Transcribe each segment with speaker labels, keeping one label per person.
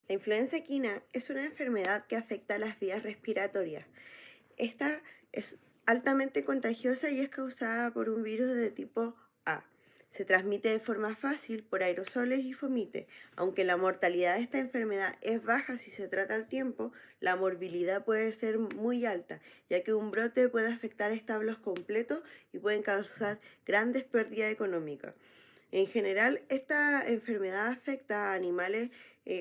Speaker 1: La influenza equina es una enfermedad que afecta a las vías respiratorias. Esta es altamente contagiosa y es causada por un virus de tipo A. Se transmite de forma fácil por aerosoles y fomite. Aunque la mortalidad de esta enfermedad es baja si se trata al tiempo, la morbilidad puede ser muy alta, ya que un brote puede afectar establos completos y pueden causar grandes pérdidas económicas. En general, esta enfermedad afecta a animales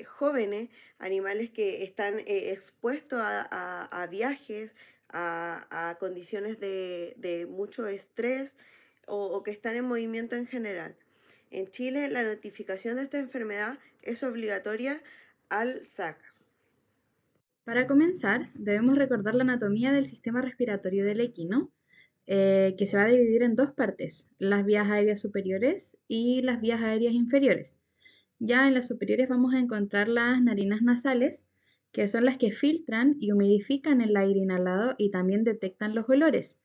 Speaker 1: jóvenes, animales que están expuestos a viajes, a condiciones de mucho estrés o que están en movimiento en general. En Chile, la notificación de esta enfermedad es obligatoria al SAC.
Speaker 2: Para comenzar, debemos recordar la anatomía del sistema respiratorio del equino, que se va a dividir en dos partes, las vías aéreas superiores y las vías aéreas inferiores. Ya en las superiores vamos a encontrar las narinas nasales, que son las que filtran y humidifican el aire inhalado y también detectan los olores.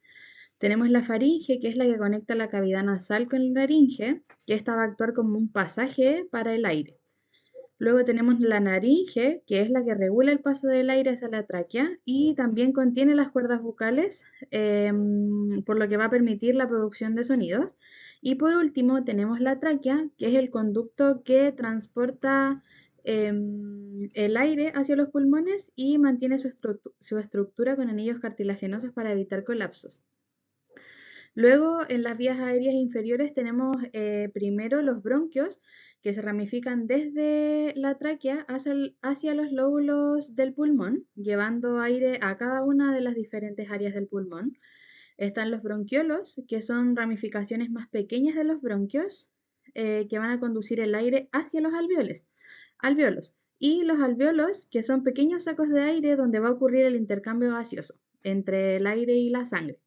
Speaker 2: Tenemos la faringe, que es la que conecta la cavidad nasal con la laringe, que esta va a actuar como un pasaje para el aire. Luego tenemos la naringe, que es la que regula el paso del aire hacia la tráquea y también contiene las cuerdas vocales, por lo que va a permitir la producción de sonidos. Y por último tenemos la tráquea, que es el conducto que transporta el aire hacia los pulmones y mantiene su estructura con anillos cartilaginosos para evitar colapsos. Luego, en las vías aéreas inferiores tenemos primero los bronquios, que se ramifican desde la tráquea hacia los lóbulos del pulmón, llevando aire a cada una de las diferentes áreas del pulmón. Están los bronquiolos, que son ramificaciones más pequeñas de los bronquios, que van a conducir el aire hacia los alveolos. Y los alveolos, que son pequeños sacos de aire donde va a ocurrir el intercambio gaseoso entre el aire y la sangre.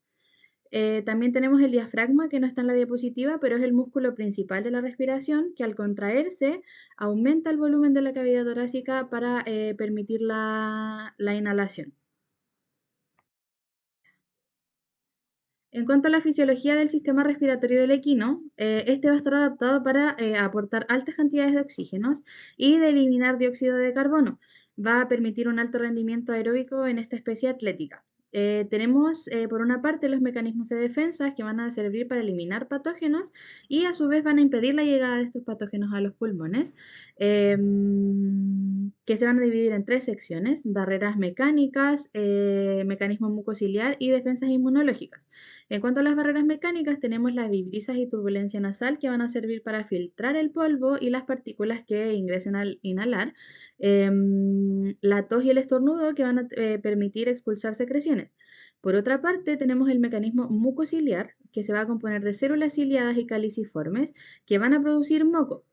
Speaker 2: También tenemos el diafragma, que no está en la diapositiva, pero es el músculo principal de la respiración, que al contraerse aumenta el volumen de la cavidad torácica para permitir la inhalación. En cuanto a la fisiología del sistema respiratorio del equino, este va a estar adaptado para aportar altas cantidades de oxígenos y de eliminar dióxido de carbono. Va a permitir un alto rendimiento aeróbico en esta especie atlética. Tenemos por una parte los mecanismos de defensa que van a servir para eliminar patógenos y a su vez van a impedir la llegada de estos patógenos a los pulmones, que se van a dividir en tres secciones: barreras mecánicas, mecanismo mucociliar y defensas inmunológicas. En cuanto a las barreras mecánicas, tenemos las vibrisas y turbulencia nasal, que van a servir para filtrar el polvo y las partículas que ingresen al inhalar. La tos y el estornudo, que van a permitir expulsar secreciones. Por otra parte, tenemos el mecanismo mucociliar, que se va a componer de células ciliadas y caliciformes, que van a producir moco.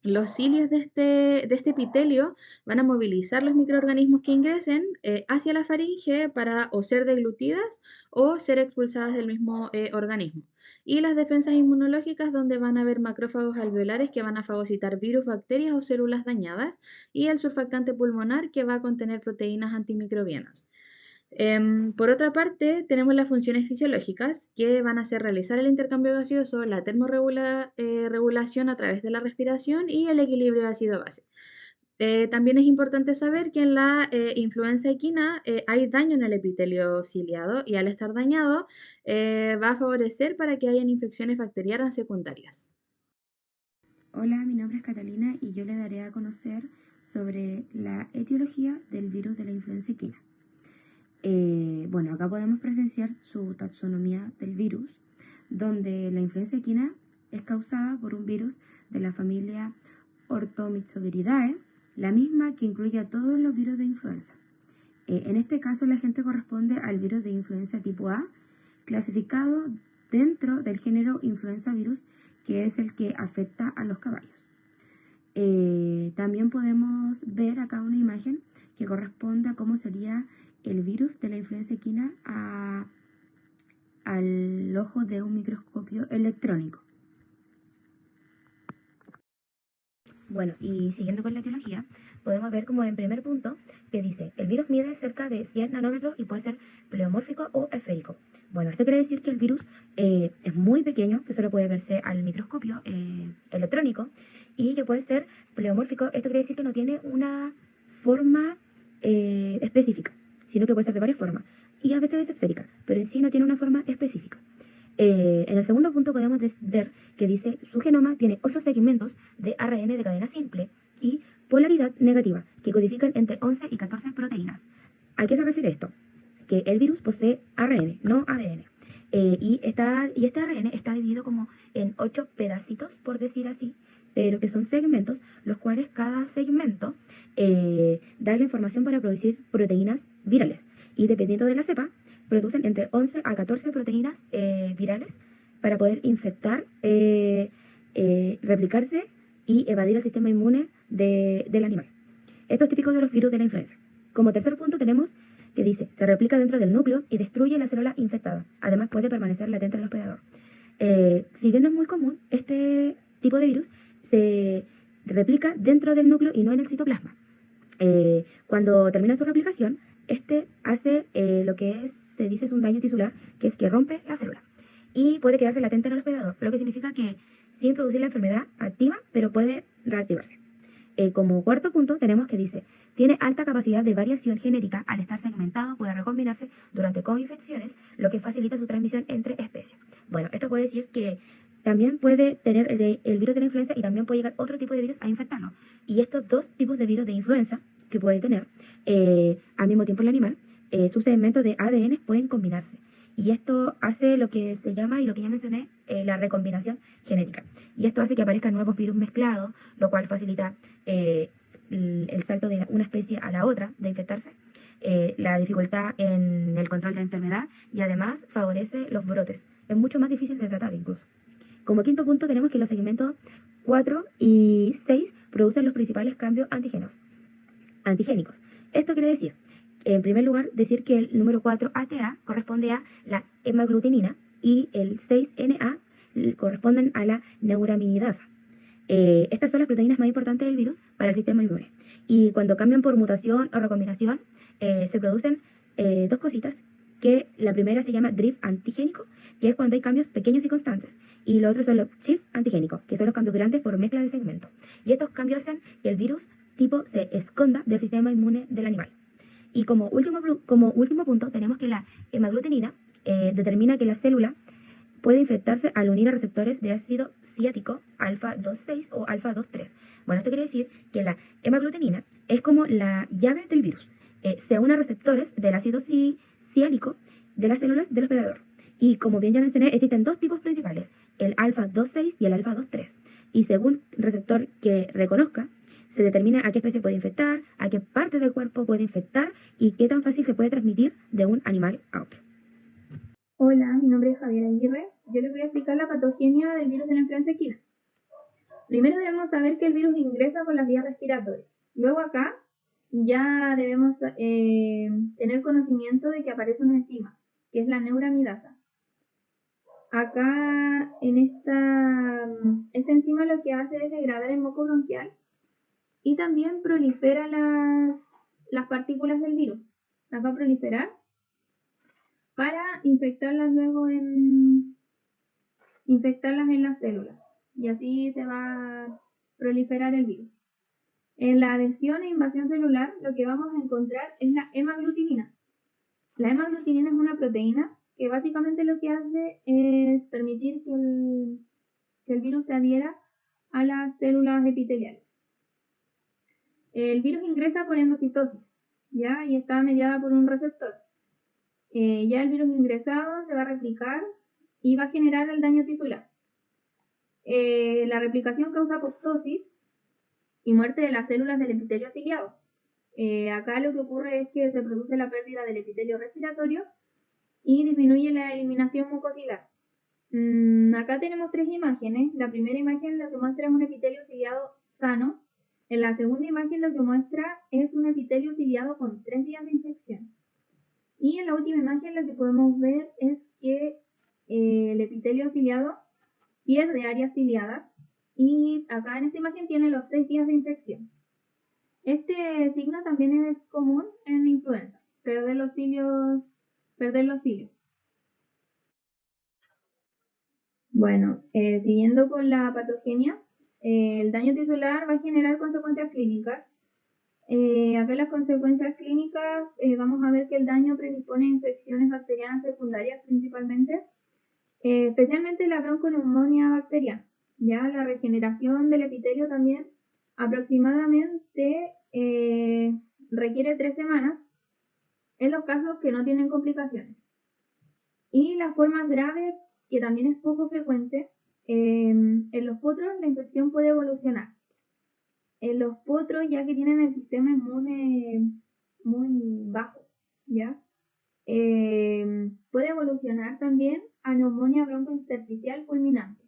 Speaker 2: Los cilios de este epitelio van a movilizar los microorganismos que ingresen hacia la faringe para o ser deglutidas o ser expulsadas del mismo organismo. Y las defensas inmunológicas, donde van a haber macrófagos alveolares que van a fagocitar virus, bacterias o células dañadas, y el surfactante pulmonar, que va a contener proteínas antimicrobianas. Por otra parte, tenemos las funciones fisiológicas, que van a ser realizar el intercambio gaseoso, la termorregulación a través de la respiración y el equilibrio ácido-base. También es importante saber que en la influenza equina hay daño en el epitelio ciliado, y al estar dañado va a favorecer para que hayan infecciones bacterianas secundarias.
Speaker 3: Hola, mi nombre es Catalina y yo le daré a conocer sobre la etiología del virus de la influenza equina. Bueno, acá podemos presenciar su taxonomía del virus, donde la influenza equina es causada por un virus de la familia Orthomyxoviridae, la misma que incluye a todos los virus de influenza. En este caso, la agente corresponde al virus de influenza tipo A, clasificado dentro del género influenza virus, que es el que afecta a los caballos. También podemos ver acá una imagen que corresponde a cómo sería el virus de la influenza equina al ojo de un microscopio electrónico. Bueno, y siguiendo con la etiología, podemos ver como en primer punto que dice: el virus mide cerca de 100 nanómetros y puede ser pleomórfico o esférico. Bueno, esto quiere decir que el virus es muy pequeño, que solo puede verse al microscopio electrónico, y que puede ser pleomórfico. Esto quiere decir que no tiene una forma específica, sino que puede ser de varias formas. Y a veces es esférica, pero en sí no tiene una forma específica. En el segundo punto podemos ver que dice su genoma tiene 8 segmentos de ARN de cadena simple y polaridad negativa, que codifican entre 11 y 14 proteínas. ¿A qué se refiere esto? Que el virus posee ARN, no ADN. Y este ARN está dividido como en 8 pedacitos, por decir así, pero que son segmentos, los cuales cada segmento da la información para producir proteínas virales. Y dependiendo de la cepa, producen entre 11 a 14 proteínas virales para poder infectar, replicarse y evadir el sistema inmune del animal. Esto es típico de los virus de la influenza. Como tercer punto tenemos que dice, se replica dentro del núcleo y destruye la célula infectada. Además puede permanecer latente en el hospedador. Si bien no es muy común, este tipo de virus se replica dentro del núcleo y no en el citoplasma. Cuando termina su replicación, este hace lo que se dice es un daño tisular, que es que rompe la célula. Y puede quedarse latente en el hospedador, lo que significa que sin producir la enfermedad activa, pero puede reactivarse. Como cuarto punto tenemos que dice, tiene alta capacidad de variación genética al estar segmentado, puede recombinarse durante coinfecciones, lo que facilita su transmisión entre especies. Bueno, esto puede decir que también puede tener el virus de la influenza y también puede llegar otro tipo de virus a infectarlo. Y estos dos tipos de virus de influenza que puede tener al mismo tiempo el animal, sus segmentos de ADN pueden combinarse. Y esto hace lo que se llama, y lo que ya mencioné, la recombinación genética. Y esto hace que aparezcan nuevos virus mezclados, lo cual facilita el salto de una especie a la otra, de infectarse, la dificultad en el control de la enfermedad y además favorece los brotes. Es mucho más difícil de tratar incluso. Como quinto punto tenemos que los segmentos 4 y 6 producen los principales cambios antigénicos. Esto quiere decir, en primer lugar, decir que el número 4 ATA corresponde a la hemaglutinina y el 6NA corresponden a la neuraminidasa. Estas son las proteínas más importantes del virus para el sistema inmune. Y cuando cambian por mutación o recombinación, se producen dos cositas, que la primera se llama drift antigénico, que es cuando hay cambios pequeños y constantes. Y los otros son los shift antigénicos, que son los cambios grandes por mezcla de segmentos. Y estos cambios hacen que el virus tipo se esconda del sistema inmune del animal. Y como último punto tenemos que la hemaglutinina determina que la célula puede infectarse al unir a receptores de ácido ciático alfa 2,6 o alfa 2,3. Bueno, esto quiere decir que la hemaglutinina es como la llave del virus. Se une a receptores del ácido ciálico de las células del hospedador. Y como bien ya mencioné, existen dos tipos principales, el alfa 2,6 y el alfa 2,3. Y según el receptor que reconozca, se determina a qué especie puede infectar, a qué parte del cuerpo puede infectar y qué tan fácil se puede transmitir de un animal a otro.
Speaker 2: Hola, mi nombre es Javier Aguirre. Yo les voy a explicar la patogenia del virus de la influenza equina. Primero debemos saber que el virus ingresa por las vías respiratorias. Luego acá ya debemos tener conocimiento de que aparece una enzima, que es la neuramidasa. Acá en esta enzima lo que hace es degradar el moco bronquial y también prolifera las partículas del virus. Las va a proliferar para infectarlas luego infectarlas en las células. Y así se va a proliferar el virus. En la adhesión e invasión celular lo que vamos a encontrar es la hemaglutinina. La hemaglutinina es una proteína que básicamente lo que hace es permitir que el virus se adhiera a las células epiteliales. El virus ingresa por endocitosis, ¿ya? Y está mediada por un receptor. Ya el virus ingresado se va a replicar y va a generar el daño tisular. La replicación causa apoptosis y muerte de las células del epitelio ciliado. Acá lo que ocurre es que se produce la pérdida del epitelio respiratorio y disminuye la eliminación mucocilar. Acá tenemos tres imágenes. La primera imagen lo que muestra es un epitelio ciliado sano. En la segunda imagen lo que muestra es un epitelio ciliado con 3 días de infección. Y en la última imagen lo que podemos ver es que el epitelio ciliado pierde áreas ciliadas y acá en esta imagen tiene los 6 días de infección. Este signo también es común en influenza, perder los cilios. Bueno, siguiendo con la patogenia, el daño tisular va a generar consecuencias clínicas.
Speaker 4: Acá las consecuencias clínicas, vamos a ver que el daño predispone a infecciones bacterianas secundarias principalmente, especialmente la bronconeumonía bacteriana. Ya la regeneración del epitelio también aproximadamente requiere 3 semanas en los casos que no tienen complicaciones. Y la forma grave, que también es poco frecuente, en los potros la infección puede evolucionar. En los potros, ya que tienen el sistema inmune muy bajo, ¿ya? Puede evolucionar también a neumonía broncointersticial fulminante.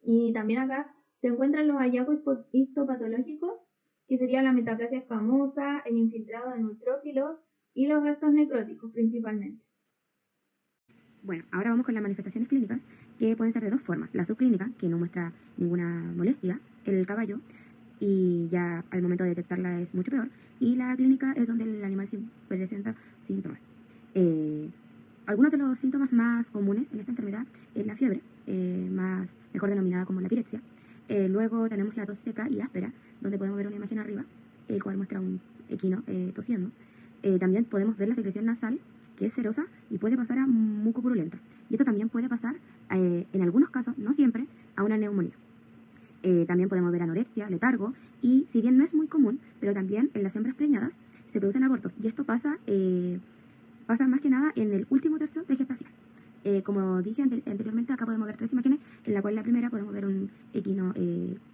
Speaker 4: Y también acá se encuentran los hallazgos histopatológicos, que serían la metaplasia escamosa, el infiltrado de neutrófilos y los restos necróticos principalmente.
Speaker 3: Bueno, ahora vamos con las manifestaciones clínicas, que pueden ser de dos formas. La subclínica, que no muestra ninguna molestia en el caballo, y ya al momento de detectarla es mucho peor. Y la clínica es donde el animal presenta síntomas. Algunos de los síntomas más comunes en esta enfermedad es la fiebre, mejor denominada como la pirexia. Luego tenemos la tos seca y áspera, donde podemos ver una imagen arriba, el cual muestra un equino tosiendo. También podemos ver la secreción nasal, que es serosa y puede pasar a mucopurulenta. Y esto también puede pasar, en algunos casos, no siempre, a una neumonía. También podemos ver anorexia, letargo, y si bien no es muy común, pero también en las hembras preñadas se producen abortos. Y esto pasa más que nada en el último tercio de gestación. Como dije anteriormente, acá podemos ver 3 imágenes, en la cual la primera podemos ver un equino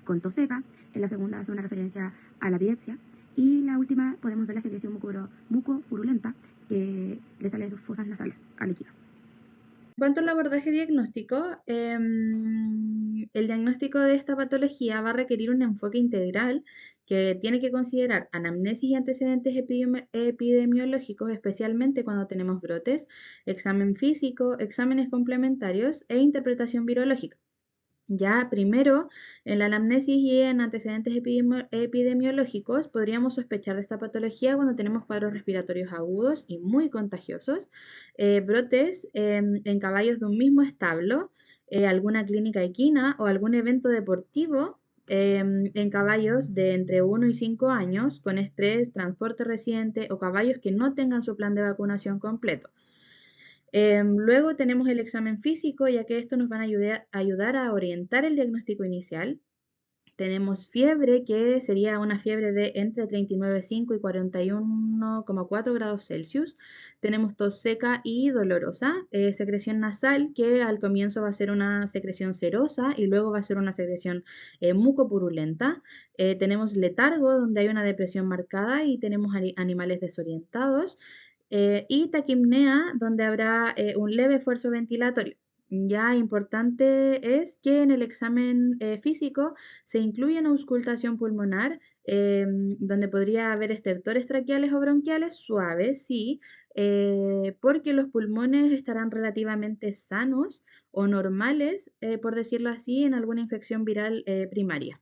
Speaker 3: con tos seca, en la segunda hace una referencia a la pirexia, y la última podemos ver la secreción mucopurulenta que le sale de sus fosas nasales al equino.
Speaker 2: En cuanto al abordaje diagnóstico, el diagnóstico de esta patología va a requerir un enfoque integral que tiene que considerar anamnesis y antecedentes epidemiológicos, especialmente cuando tenemos brotes, examen físico, exámenes complementarios e interpretación virológica. Ya primero, en la anamnesis y en antecedentes epidemiológicos, podríamos sospechar de esta patología cuando tenemos cuadros respiratorios agudos y muy contagiosos, brotes en caballos de un mismo establo, alguna clínica equina o algún evento deportivo en caballos de entre 1 y 5 años con estrés, transporte reciente o caballos que no tengan su plan de vacunación completo. Luego tenemos el examen físico, ya que esto nos va a ayudar a orientar el diagnóstico inicial. Tenemos fiebre, que sería una fiebre de entre 39,5 y 41,4 grados Celsius. Tenemos tos seca y dolorosa. Secreción nasal, que al comienzo va a ser una secreción serosa y luego va a ser una secreción mucopurulenta. Tenemos letargo, donde hay una depresión marcada y tenemos animales desorientados. Y taquipnea, donde habrá un leve esfuerzo ventilatorio. Ya importante es que en el examen físico se incluye una auscultación pulmonar, donde podría haber estertores traqueales o bronquiales suaves, sí, porque los pulmones estarán relativamente sanos o normales, por decirlo así, en alguna infección viral primaria.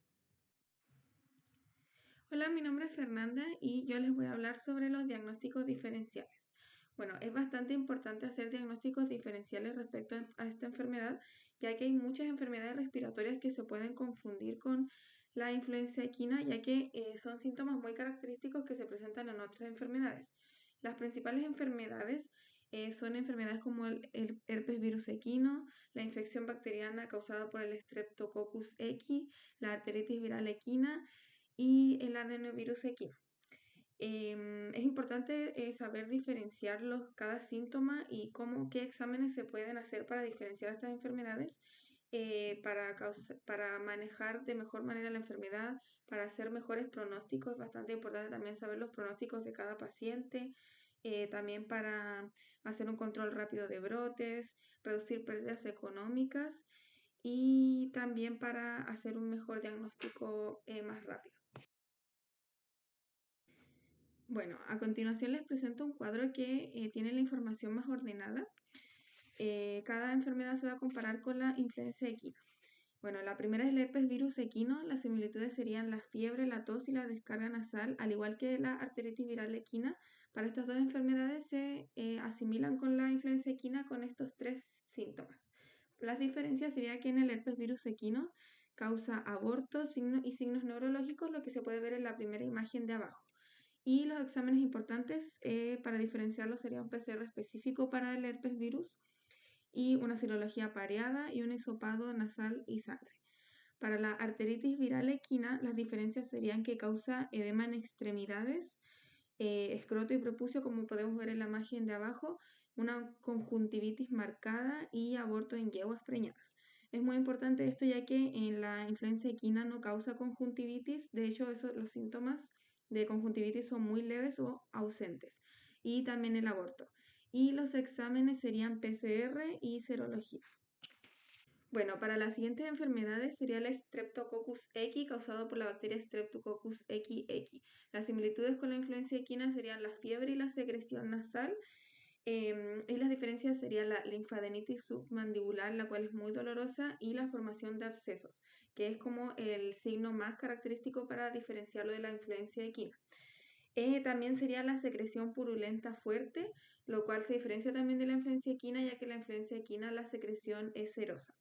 Speaker 5: Hola, mi nombre es Fernanda y yo les voy a hablar sobre los diagnósticos diferenciales. Bueno, es bastante importante hacer diagnósticos diferenciales respecto a esta enfermedad, ya que hay muchas enfermedades respiratorias que se pueden confundir con la influenza equina, ya que son síntomas muy característicos que se presentan en otras enfermedades. Las principales enfermedades son enfermedades como el herpes virus equino, la infección bacteriana causada por el Streptococcus equi, la arteritis viral equina y el adenovirus equino. Es importante saber diferenciar cada síntoma y qué exámenes se pueden hacer para diferenciar estas enfermedades, para manejar de mejor manera la enfermedad, para hacer mejores pronósticos. Es bastante importante también saber los pronósticos de cada paciente, también para hacer un control rápido de brotes, reducir pérdidas económicas y también para hacer un mejor diagnóstico más rápido. Bueno, a continuación les presento un cuadro que tiene la información más ordenada. Cada enfermedad se va a comparar con la influenza equina. Bueno, la primera es el herpes virus equino. Las similitudes serían la fiebre, la tos y la descarga nasal, al igual que la arteritis viral equina. Para estas dos enfermedades se asimilan con la influenza equina con estos 3 síntomas. Las diferencias sería que en el herpes virus equino causa abortos y signos neurológicos, lo que se puede ver en la primera imagen de abajo. Y los exámenes importantes para diferenciarlos sería un PCR específico para el herpes virus y una serología pareada y un hisopado nasal y sangre. Para la arteritis viral equina, las diferencias serían que causa edema en extremidades, escroto y prepucio, como podemos ver en la imagen de abajo, una conjuntivitis marcada y aborto en yeguas preñadas. Es muy importante esto ya que en la influenza equina no causa conjuntivitis, de hecho los síntomas de conjuntivitis son muy leves o ausentes, y también el aborto. Y los exámenes serían PCR y serología. Bueno, para las siguientes enfermedades sería el Streptococcus equi causado por la bacteria Streptococcus equi. Las similitudes con la influenza equina serían la fiebre y la secreción nasal. Y las diferencias serían la linfadenitis submandibular, la cual es muy dolorosa, y la formación de abscesos, que es como el signo más característico para diferenciarlo de la influenza equina. También sería la secreción purulenta fuerte, lo cual se diferencia también de la influenza equina, ya que la influenza equina la secreción es serosa.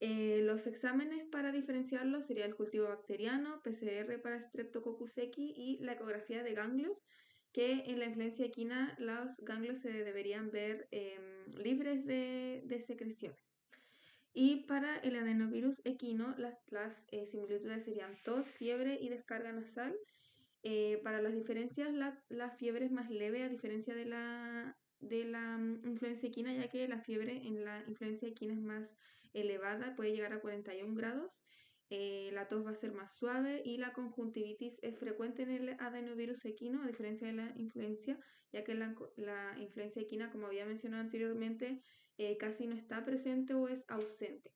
Speaker 5: Los exámenes para diferenciarlos sería el cultivo bacteriano, PCR para Streptococcus equi y la ecografía de ganglios, que en la influenza equina los ganglios se deberían ver libres de secreciones. Y para el adenovirus equino, las similitudes serían tos, fiebre y descarga nasal. Para las diferencias, la fiebre es más leve a diferencia de la influenza equina, ya que la fiebre en la influenza equina es más elevada, puede llegar a 41 grados. La tos va a ser más suave y la conjuntivitis es frecuente en el adenovirus equino, a diferencia de la influencia, ya que la influenza equina, como había mencionado anteriormente, casi no está presente o es ausente.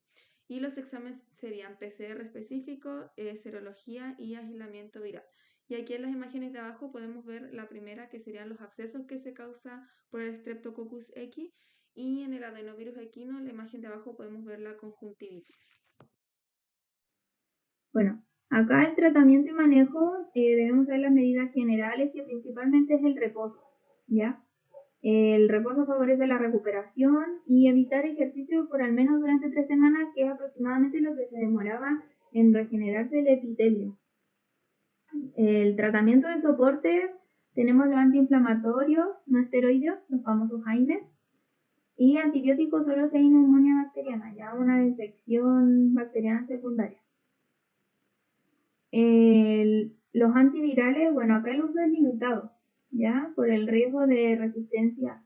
Speaker 5: Y los exámenes serían PCR específico, serología y aislamiento viral. Y aquí en las imágenes de abajo podemos ver la primera, que serían los abscesos que se causa por el Streptococcus equi, y en el adenovirus equino, la imagen de abajo, podemos ver la conjuntivitis.
Speaker 4: Bueno, acá el tratamiento y manejo debemos ver las medidas generales, que principalmente es el reposo, ¿ya? El reposo favorece la recuperación y evitar ejercicio por al menos durante 3 semanas, que es aproximadamente lo que se demoraba en regenerarse el epitelio. El tratamiento de soporte, tenemos los antiinflamatorios no esteroideos, los famosos AINES, y antibióticos solo si hay neumonía bacteriana, ya una infección bacteriana secundaria. Los antivirales, bueno, acá el uso es limitado, ya, por el riesgo de resistencia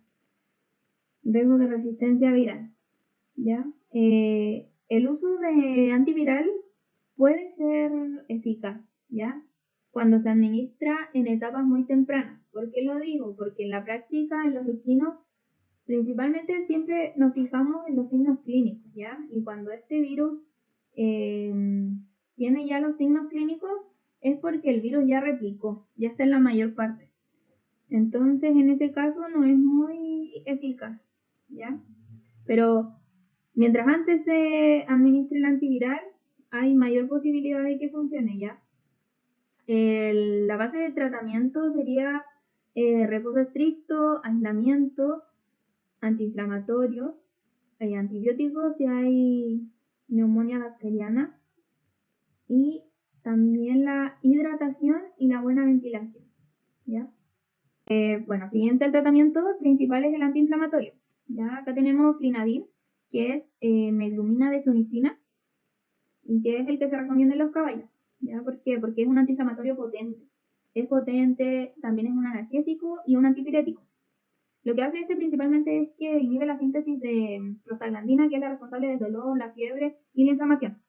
Speaker 4: viral, ya. El uso de antiviral puede ser eficaz, ya, cuando se administra en etapas muy tempranas. ¿Por qué lo digo? Porque en la práctica, en los equinos, principalmente siempre nos fijamos en los signos clínicos, ¿ya? Y cuando este virus tiene ya los signos clínicos, es porque el virus ya replicó, ya está en la mayor parte. Entonces, en ese caso no es muy eficaz, ¿ya? Pero mientras antes se administre el antiviral, hay mayor posibilidad de que funcione, ¿ya? La base de tratamiento sería reposo estricto, aislamiento, antiinflamatorios, antibióticos si hay neumonía bacteriana, y también la hidratación y la buena ventilación, ¿ya? Bueno, siguiente al tratamiento principal es el antiinflamatorio, ¿ya? Acá tenemos Clinadil, que es meglumina de flunicina, y que es el que se recomienda en los caballos, ¿ya? ¿Por qué? Porque es un antiinflamatorio potente. Es potente, también es un analgésico y un antipirético. Lo que hace este principalmente es que inhibe la síntesis de prostaglandina, que es la responsable del dolor, la fiebre y la inflamación.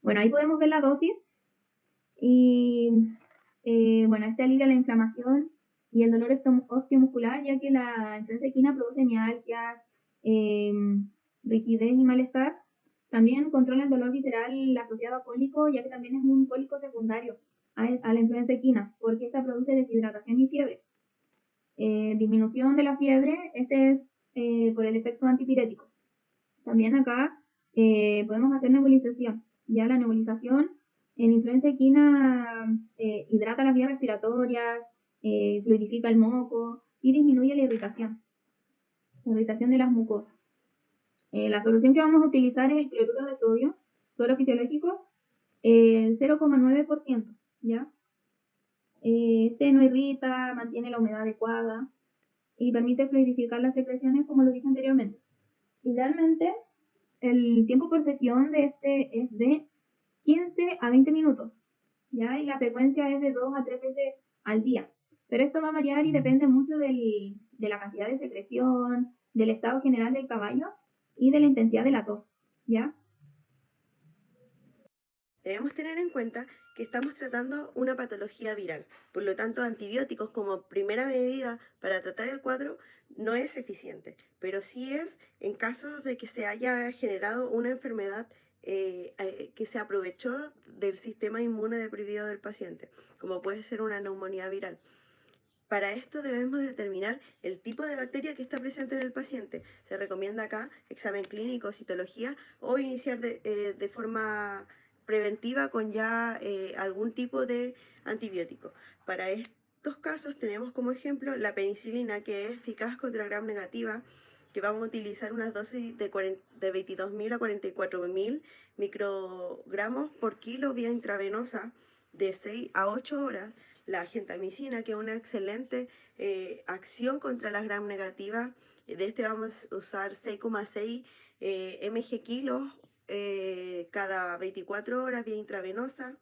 Speaker 4: Bueno, ahí podemos ver la dosis y bueno, este alivia la inflamación y el dolor osteomuscular, ya que la influenza equina produce mialgias, rigidez y malestar. También controla el dolor visceral asociado a cólico, ya que también es un cólico secundario a la influenza equina, porque esta produce deshidratación y fiebre. Disminución de la fiebre, este es por el efecto antipirético. También acá podemos hacer nebulización. Ya la nebulización en influenza equina hidrata las vías respiratorias, fluidifica el moco y disminuye la irritación de las mucosas. La solución que vamos a utilizar es el cloruro de sodio, suero fisiológico, el 0,9%, ¿ya? Este no irrita, mantiene la humedad adecuada y permite fluidificar las secreciones, como lo dije anteriormente. Idealmente, el tiempo por sesión de este es de 15 a 20 minutos, ¿ya? Y la frecuencia es de 2 a 3 veces al día. Pero esto va a variar y depende mucho de la cantidad de secreción, del estado general del caballo y de la intensidad de la tos, ¿ya?
Speaker 1: Debemos tener en cuenta que estamos tratando una patología viral, por lo tanto antibióticos como primera medida para tratar el cuadro no es eficiente, pero sí es en casos de que se haya generado una enfermedad que se aprovechó del sistema inmune deprimido del paciente, como puede ser una neumonía viral. Para esto debemos determinar el tipo de bacteria que está presente en el paciente. Se recomienda acá examen clínico, citología o iniciar de forma preventiva con ya algún tipo de antibiótico. Para estos casos tenemos como ejemplo la penicilina, que es eficaz contra gram negativa, que vamos a utilizar unas dosis de 22.000 a 44.000 microgramos por kilo vía intravenosa de 6 a 8 horas. La gentamicina, que es una excelente acción contra las gram negativas. De este vamos a usar 6,6 mg kilos cada 24 horas vía intravenosa.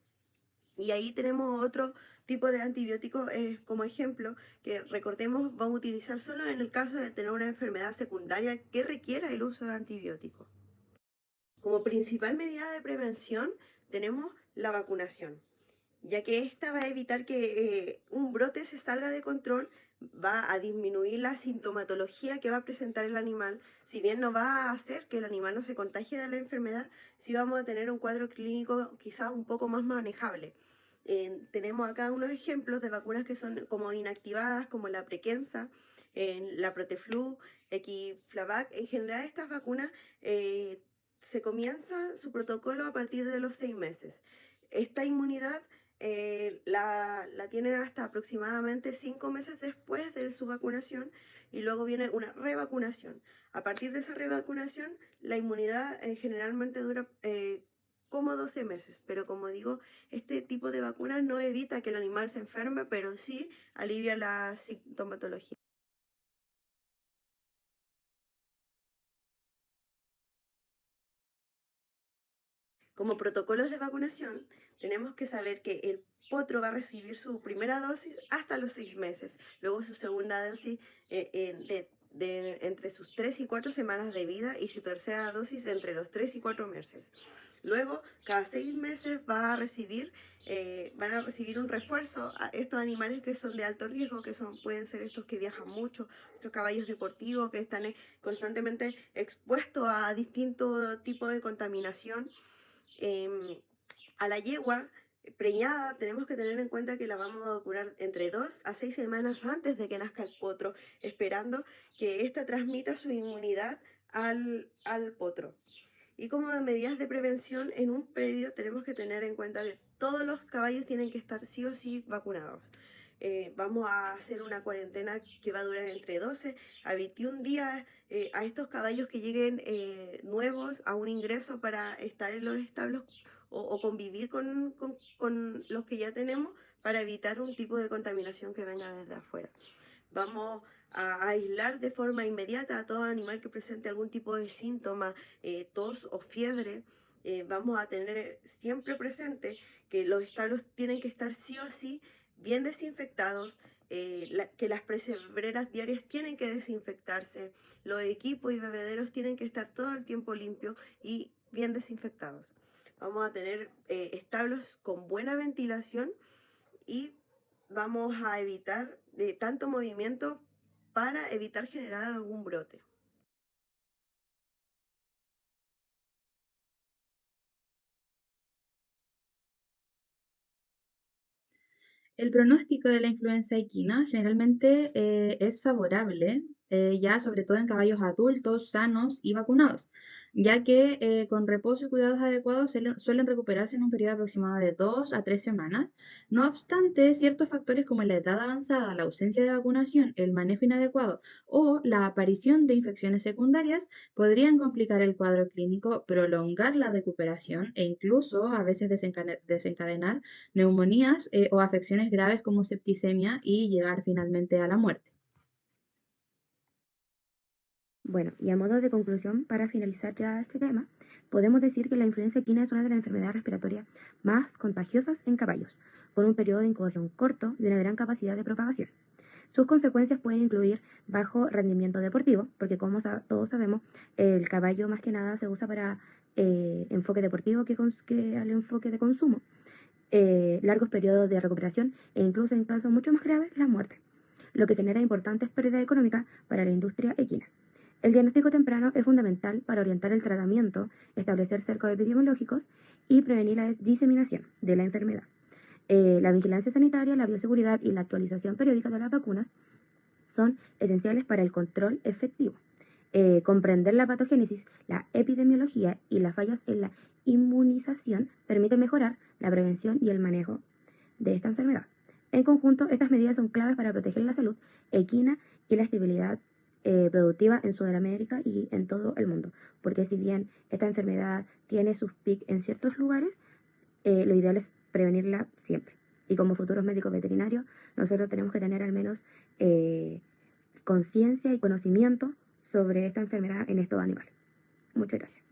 Speaker 1: Y ahí tenemos otro tipo de antibióticos como ejemplo, que recordemos vamos a utilizar solo en el caso de tener una enfermedad secundaria que requiera el uso de antibióticos. Como principal medida de prevención tenemos la vacunación, ya que esta va a evitar que un brote se salga de control, va a disminuir la sintomatología que va a presentar el animal, si bien no va a hacer que el animal no se contagie de la enfermedad, sí vamos a tener un cuadro clínico quizás un poco más manejable. Tenemos acá unos ejemplos de vacunas que son como inactivadas, como la Prekensa, la Proteflu, Equiflavac. En general estas vacunas se comienza su protocolo a partir de los 6 meses. Esta inmunidad la tienen hasta aproximadamente 5 meses después de su vacunación y luego viene una revacunación. A partir de esa revacunación, la inmunidad generalmente dura como 12 meses, pero como digo, este tipo de vacunas no evita que el animal se enferme, pero sí alivia la sintomatología. Como protocolos de vacunación, tenemos que saber que el potro va a recibir su primera dosis hasta los 6 meses, luego su segunda dosis entre sus 3 y 4 semanas de vida y su tercera dosis entre los 3 y 4 meses. Luego, cada 6 meses van a recibir un refuerzo a estos animales que son de alto riesgo, que pueden ser estos que viajan mucho, estos caballos deportivos que están constantemente expuestos a distintos tipos de contaminación. A la yegua preñada tenemos que tener en cuenta que la vamos a vacunar entre 2 a 6 semanas antes de que nazca el potro, esperando que ésta transmita su inmunidad al potro. Y como medidas de prevención en un predio tenemos que tener en cuenta que todos los caballos tienen que estar sí o sí vacunados. Vamos a hacer una cuarentena que va a durar entre 12 a 21 días a estos caballos que lleguen nuevos a un ingreso para estar en los establos o convivir con los que ya tenemos para evitar un tipo de contaminación que venga desde afuera. Vamos a aislar de forma inmediata a todo animal que presente algún tipo de síntoma, tos o fiebre. Vamos a tener siempre presente que los establos tienen que estar sí o sí bien desinfectados, que las presebreras diarias tienen que desinfectarse, los equipos y bebederos tienen que estar todo el tiempo limpios y bien desinfectados. Vamos a tener establos con buena ventilación y vamos a evitar tanto movimiento para evitar generar algún brote.
Speaker 2: El pronóstico de la influenza equina generalmente es favorable, ya sobre todo en caballos adultos, sanos y vacunados. ya que con reposo y cuidados adecuados suelen recuperarse en un periodo aproximado de 2 a 3 semanas. No obstante, ciertos factores como la edad avanzada, la ausencia de vacunación, el manejo inadecuado o la aparición de infecciones secundarias podrían complicar el cuadro clínico, prolongar la recuperación e incluso a veces desencadenar neumonías o afecciones graves como septicemia y llegar finalmente a la muerte.
Speaker 3: Bueno, y a modo de conclusión, para finalizar ya este tema, podemos decir que la influenza equina es una de las enfermedades respiratorias más contagiosas en caballos, con un periodo de incubación corto y una gran capacidad de propagación. Sus consecuencias pueden incluir bajo rendimiento deportivo, porque como todos sabemos, el caballo más que nada se usa para enfoque deportivo que al enfoque de consumo, largos periodos de recuperación e incluso en casos mucho más graves, la muerte, lo que genera importantes pérdidas económicas para la industria equina. El diagnóstico temprano es fundamental para orientar el tratamiento, establecer cercos epidemiológicos y prevenir la diseminación de la enfermedad. La vigilancia sanitaria, la bioseguridad y la actualización periódica de las vacunas son esenciales para el control efectivo. Comprender la patogénesis, la epidemiología y las fallas en la inmunización permite mejorar la prevención y el manejo de esta enfermedad. En conjunto, estas medidas son claves para proteger la salud equina y la estabilidad productiva en Sudamérica y en todo el mundo, porque si bien esta enfermedad tiene sus picos en ciertos lugares, lo ideal es prevenirla siempre. Y como futuros médicos veterinarios, nosotros tenemos que tener al menos conciencia y conocimiento sobre esta enfermedad en estos animales. Muchas gracias.